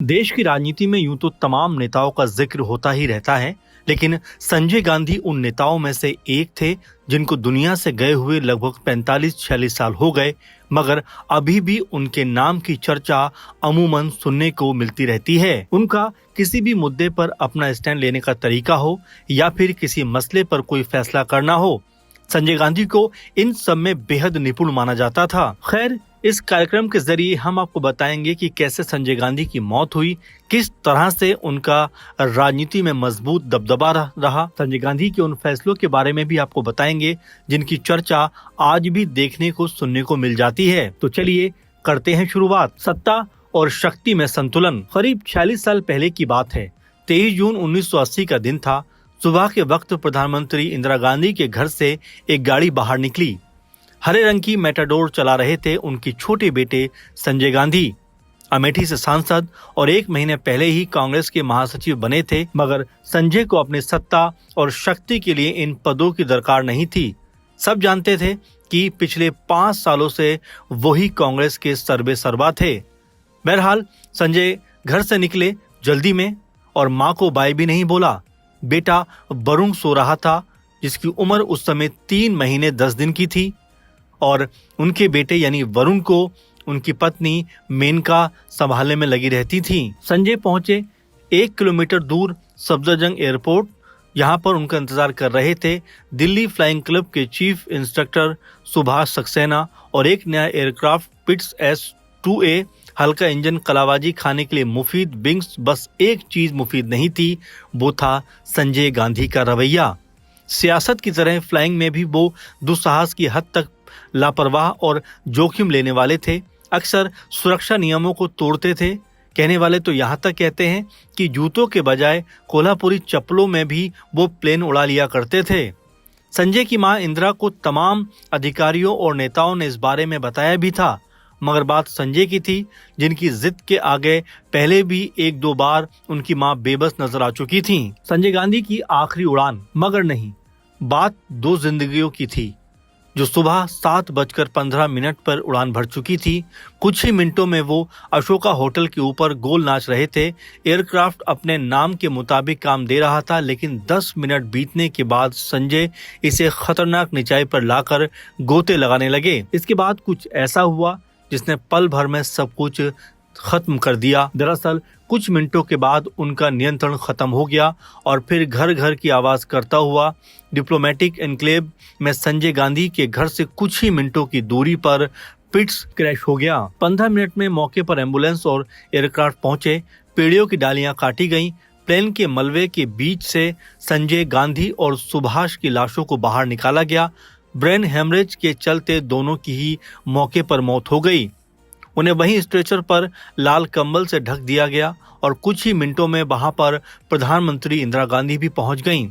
देश की राजनीति में यूं तो तमाम नेताओं का जिक्र होता ही रहता है, लेकिन संजय गांधी उन नेताओं में से एक थे जिनको दुनिया से गए हुए लगभग 45-46 साल हो गए, मगर अभी भी उनके नाम की चर्चा अमूमन सुनने को मिलती रहती है। उनका किसी भी मुद्दे पर अपना स्टैंड लेने का तरीका हो या फिर किसी मसले पर कोई फैसला करना हो, संजय गांधी को इन सब में बेहद निपुण माना जाता था। खैर, इस कार्यक्रम के जरिए हम आपको बताएंगे कि कैसे संजय गांधी की मौत हुई, किस तरह से उनका राजनीति में मजबूत दबदबा रहा। संजय गांधी के उन फैसलों के बारे में भी आपको बताएंगे जिनकी चर्चा आज भी देखने को सुनने को मिल जाती है। तो चलिए करते हैं शुरुआत। सत्ता और शक्ति में संतुलन। करीब 46 साल पहले की बात है। 23 जून 1980 का दिन था। सुबह के वक्त प्रधानमंत्री इंदिरा गांधी के घर से एक गाड़ी बाहर निकली। हरे रंग की मेटाडोर चला रहे थे उनके छोटे बेटे संजय गांधी। अमेठी से सांसद और 1 महीने पहले ही कांग्रेस के महासचिव बने थे, मगर संजय को अपनी सत्ता और शक्ति के लिए इन पदों की दरकार नहीं थी। सब जानते थे कि पिछले 5 सालों से वही कांग्रेस के सर्वेसर्वा थे। बहरहाल संजय घर से निकले जल्दी में और मां को बाय भी नहीं बोला। बेटा वरुण सो रहा था, जिसकी उम्र उस समय 3 महीने 10 दिन की थी, और उनके बेटे यानी वरुण को उनकी पत्नी मेनका संभालने में लगी रहती थी। संजय पहुंचे 1 किलोमीटर दूर सफदरजंग एयरपोर्ट। यहां पर उनका इंतजार कर रहे थे दिल्ली फ्लाइंग क्लब के चीफ इंस्ट्रक्टर सुभाष सक्सेना और एक नया एयरक्राफ्ट पिट्स S-2A हल्का इंजन कलाबाजी खाने के लिए मुफीद विंग्स। बस एक चीज मुफीद नहीं थी, वो था संजय गांधी का रवैया। सियासत की तरह फ्लाइंग में भी वो दुस्साहस की हद तक लापरवाह और जोखिम लेने वाले थे। अक्सर सुरक्षा नियमों को तोड़ते थे। कहने वाले तो यहाँ तक कहते हैं कि जूतों के बजाय कोल्हापुरी चप्पलों में भी वो प्लेन उड़ा लिया करते थे। संजय की मां इंदिरा को तमाम अधिकारियों और नेताओं ने इस बारे में बताया भी था, मगर बात संजय की थी, जिनकी जिद के आगे पहले भी 1-2 बार उनकी मां बेबस नजर आ चुकी थी। संजय गांधी की आखिरी उड़ान, मगर नहीं, बात 2 जिंदगियों की थी, जो सुबह 7:15 पर उड़ान भर चुकी थी। कुछ ही मिनटों में वो अशोका होटल के ऊपर गोल नाच रहे थे। एयरक्राफ्ट अपने नाम के मुताबिक काम दे रहा था, लेकिन 10 मिनट बीतने के बाद संजय इसे खतरनाक ऊंचाई पर लाकर गोते लगाने लगे। इसके बाद कुछ ऐसा हुआ जिसने पल भर में सब कुछ खत्म कर दिया। दरअसल कुछ मिनटों के बाद उनका नियंत्रण खत्म हो गया और फिर घर घर की आवाज करता हुआ डिप्लोमेटिक एन्क्लेव में संजय गांधी के घर से कुछ ही मिनटों की दूरी पर पिट्स क्रैश हो गया। 15 मिनट में मौके पर एम्बुलेंस और एयरक्राफ्ट पहुंचे। पेड़ों की डालियां काटी गईं। प्लेन के मलबे के बीच से संजय गांधी और सुभाष की लाशों को बाहर निकाला गया। ब्रेन हेमरेज के चलते दोनों की ही मौके पर मौत हो गई। उन्हें वहीं स्ट्रेचर पर लाल कंबल से ढक दिया गया और कुछ ही मिनटों में वहां पर प्रधानमंत्री इंदिरा गांधी भी पहुंच गईं।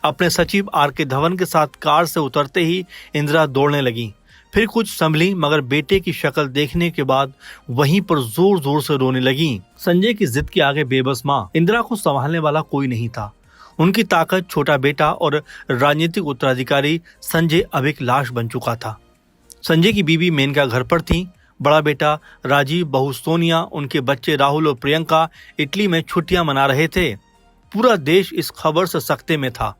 अपने सचिव R.K. धवन के साथ कार से उतरते ही इंदिरा दौड़ने लगी। फिर कुछ संभली, मगर बेटे की शक्ल देखने के बाद वहीं पर जोर जोर से रोने लगी। संजय की जिद के आगे बेबस मां इंदिरा को संभालने वाला कोई नहीं था। उनकी ताकत छोटा बेटा और राजनीतिक उत्तराधिकारी संजय अब एक लाश बन चुका था। संजय की बीवी मेनका घर पर थी। बड़ा बेटा राजीव, बहू सोनिया, उनके बच्चे राहुल और प्रियंका इटली में छुट्टियां मना रहे थे। पूरा देश इस खबर से सख्ते में था।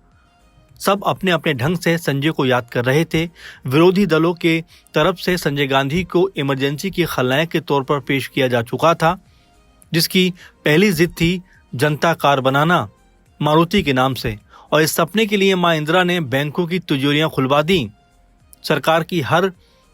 सब अपने अपने ढंग से संजय को याद कर रहे थे। विरोधी दलों के तरफ से संजय गांधी को इमरजेंसी की खलनायक के तौर पर पेश किया जा चुका था, जिसकी पहली जिद थी जनता कार बनाना मारुति के नाम से, और इस सपने के लिए मां इंदिरा ने बैंकों की तिजोरियां खुलवा दी। सरकार की हर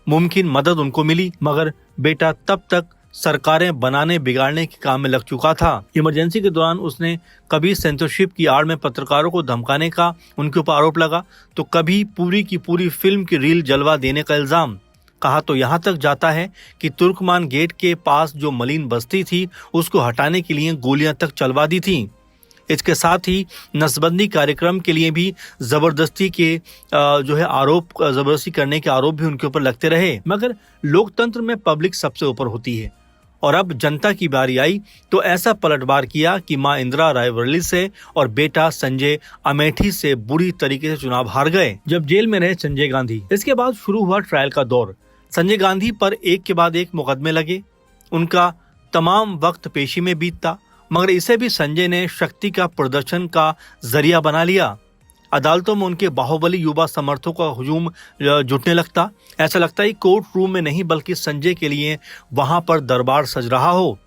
मुमकिन मदद उनको मिली, मगर बेटा तब तक सरकारें बनाने बिगाड़ने के काम में लग चुका था। इमरजेंसी के दौरान उसने कभी सेंसरशिप की आड़ में पत्रकारों को धमकाने का उनके ऊपर आरोप लगा, तो कभी पूरी की पूरी फिल्म की रील जलवा देने का इल्जाम। कहा तो यहाँ तक जाता है कि तुर्कमान गेट के पास जो मलिन बस्ती थी, उसको हटाने के लिए गोलियां तक चलवा दी थी। इसके साथ ही नसबंदी कार्यक्रम के लिए भी जबरदस्ती करने के आरोप भी उनके ऊपर लगते रहे। मगर लोकतंत्र में पब्लिक सबसे ऊपर होती है, और अब जनता की बारी आई तो ऐसा पलटवार किया कि मां इंदिरा रायबरेली से और बेटा संजय अमेठी से बुरी तरीके से चुनाव हार गए। जब जेल में रहे संजय गांधी, इसके बाद शुरू हुआ ट्रायल का दौर। संजय गांधी पर एक के बाद एक मुकदमे लगे। उनका तमाम वक्त पेशी में बीतता, मगर इसे भी संजय ने शक्ति का प्रदर्शन का जरिया बना लिया। अदालतों में उनके बाहुबली युवा समर्थकों का हुजूम जुटने लगता। ऐसा लगता है कोर्ट रूम में नहीं बल्कि संजय के लिए वहां पर दरबार सज रहा हो।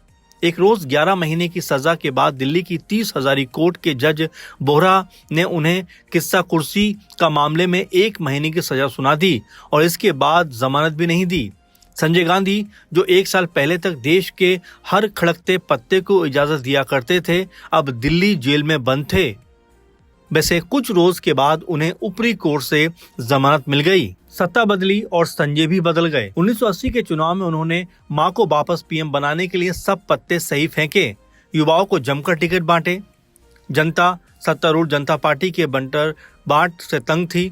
एक रोज 11 महीने की सजा के बाद दिल्ली की 30 हजारी कोर्ट के जज बोहरा ने उन्हें किस्सा कुर्सी का मामले में 1 महीने की सजा सुना दी और इसके बाद जमानत भी नहीं दी। संजय गांधी, जो 1 साल पहले तक देश के हर खड़कते पत्ते को इजाजत दिया करते थे, अब दिल्ली जेल में बंद थे। वैसे कुछ रोज के बाद उन्हें ऊपरी कोर्ट से जमानत मिल गई। सत्ता बदली और संजय भी बदल गए। 1980 के चुनाव में उन्होंने मां को वापस पीएम बनाने के लिए सब पत्ते सही फेंके, युवाओं को जमकर टिकट बांटे। जनता सत्तारूढ़ जनता पार्टी के बंटर बाट से तंग थी।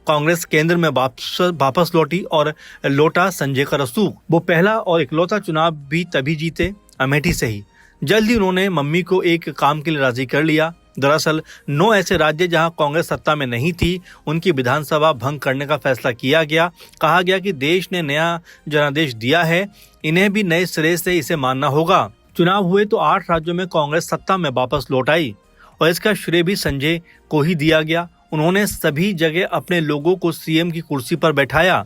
कांग्रेस केंद्र में वापस लौटी और लौटा संजय का रसूख। वो पहला और इकलौता चुनाव भी तभी जीते, अमेठी से ही। जल्द ही उन्होंने मम्मी को एक काम के लिए राजी कर लिया। दरअसल 9 ऐसे राज्य जहां कांग्रेस सत्ता में नहीं थी, उनकी विधानसभा भंग करने का फैसला किया गया। कहा गया कि देश ने नया जनादेश दिया है, इन्हें भी नए सिरे से इसे मानना होगा। चुनाव हुए तो 8 राज्यों में कांग्रेस सत्ता में वापस लौट आई और इसका श्रेय भी संजय को ही दिया गया। उन्होंने सभी जगह अपने लोगों को सीएम की कुर्सी पर बैठाया।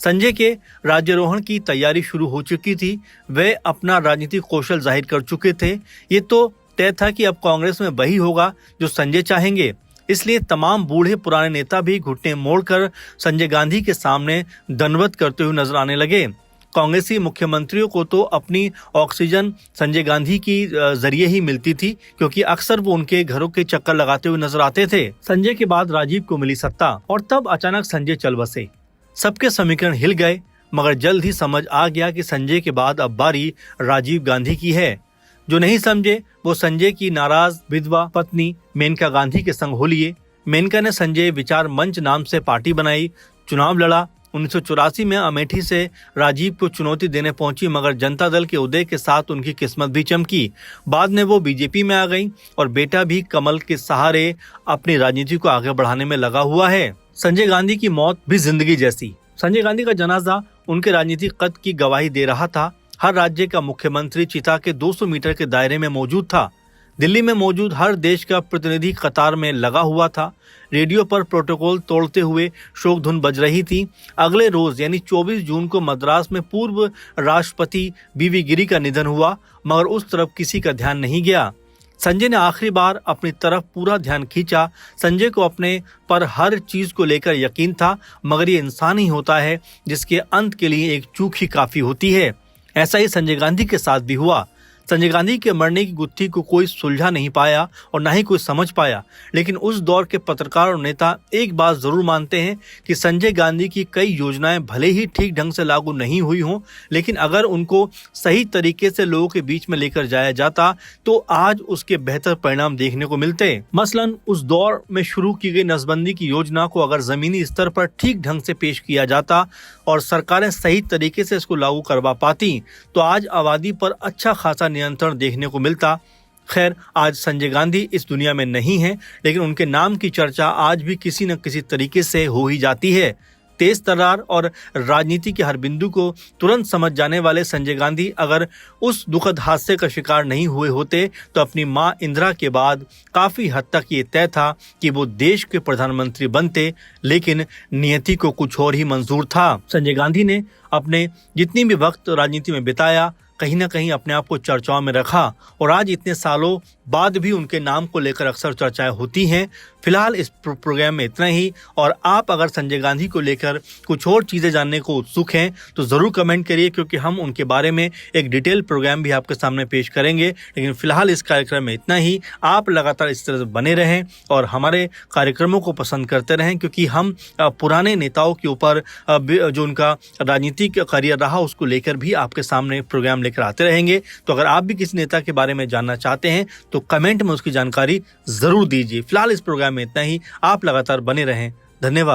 संजय के राज्यारोहण की तैयारी शुरू हो चुकी थी। वे अपना राजनीतिक कौशल जाहिर कर चुके थे। ये तो तय था कि अब कांग्रेस में वही होगा जो संजय चाहेंगे। इसलिए तमाम बूढ़े पुराने नेता भी घुटने मोड़कर संजय गांधी के सामने दंडवत करते हुए नजर आने लगे। कांग्रेसी मुख्यमंत्रियों को तो अपनी ऑक्सीजन संजय गांधी की जरिए ही मिलती थी, क्योंकि अक्सर वो उनके घरों के चक्कर लगाते हुए नजर आते थे। संजय के बाद राजीव को मिली सत्ता और तब अचानक संजय चल बसे। सबके समीकरण हिल गए, मगर जल्द ही समझ आ गया कि संजय के बाद अब बारी राजीव गांधी की है। जो नहीं समझे वो संजय की नाराज विधवा पत्नी मेनका गांधी के संग हो लिए। मेनका ने संजय विचार मंच नाम से पार्टी बनाई, चुनाव लड़ा। 1984 में अमेठी से राजीव को चुनौती देने पहुंची, मगर जनता दल के उदय के साथ उनकी किस्मत भी चमकी। बाद में वो बीजेपी में आ गई और बेटा भी कमल के सहारे अपनी राजनीति को आगे बढ़ाने में लगा हुआ है। संजय गांधी की मौत भी जिंदगी जैसी। संजय गांधी का जनाजा उनके राजनीतिक कद की गवाही दे रहा था। हर राज्य का मुख्यमंत्री चिता के 200 मीटर के दायरे में मौजूद था। दिल्ली में मौजूद हर देश का प्रतिनिधि कतार में लगा हुआ था। रेडियो पर प्रोटोकॉल तोड़ते हुए शोक धुन बज रही थी। अगले रोज यानी 24 जून को मद्रास में पूर्व राष्ट्रपति बीवी गिरी का निधन हुआ, मगर उस तरफ किसी का ध्यान नहीं गया। संजय ने आखिरी बार अपनी तरफ पूरा ध्यान खींचा। संजय को अपने पर हर चीज को लेकर यकीन था, मगर ये इंसान ही होता है जिसके अंत के लिए एक चूक ही काफी होती है। ऐसा ही संजय गांधी के साथ भी हुआ। संजय गांधी के मरने की गुत्थी को कोई सुलझा नहीं पाया और न ही कोई समझ पाया, लेकिन उस दौर के पत्रकार और नेता एक बात जरूर मानते हैं कि संजय गांधी की कई योजनाएं भले ही ठीक ढंग से लागू नहीं हुई हों, लेकिन अगर उनको सही तरीके से लोगों के बीच में लेकर जाया जाता तो आज उसके बेहतर परिणाम देखने को मिलते। मसलन उस दौर में शुरू की गई नसबंदी की योजना को अगर जमीनी स्तर पर ठीक ढंग से पेश किया जाता और सरकारें सही तरीके से इसको लागू करवा पाती तो आज आबादी पर अच्छा खासा नियंत्रण देखने को मिलता। खैर, आज संजय गांधी इस दुनिया में नहीं है, लेकिन उनके नाम की चर्चा आज भी किसी न किसी तरीके से हो ही जाती है। तेज तर्रार और राजनीति के हर बिंदु को तुरंत समझ जाने वाले संजय गांधी अगर उस दुखद हादसे का शिकार नहीं हुए होते तो अपनी मां इंदिरा के बाद काफी हद तक ये तय था कि वो देश के प्रधानमंत्री बनते, लेकिन नियति को कुछ और ही मंजूर था। संजय गांधी ने अपने जितनी भी वक्त राजनीति में बिताया कहीं ना कहीं अपने आप को चर्चाओं में रखा और आज इतने सालों बाद भी उनके नाम को लेकर अक्सर चर्चाएं होती हैं। फिलहाल इस प्रोग्राम में इतना ही, और आप अगर संजय गांधी को लेकर कुछ और चीज़ें जानने को उत्सुक हैं तो ज़रूर कमेंट करिए, क्योंकि हम उनके बारे में एक डिटेल प्रोग्राम भी आपके सामने पेश करेंगे। लेकिन फिलहाल इस कार्यक्रम में इतना ही। आप लगातार इस तरह से बने रहें और हमारे कार्यक्रमों को पसंद करते रहें, क्योंकि हम पुराने नेताओं के ऊपर जो उनका राजनीतिक करियर रहा उसको लेकर भी आपके सामने प्रोग्राम लेकर आते रहेंगे। तो अगर आप भी किसी नेता के बारे में जानना चाहते हैं तो कमेंट में उसकी जानकारी जरूर दीजिए। फिलहाल इस प्रोग्राम में इतना ही। आप लगातार बने रहें। धन्यवाद।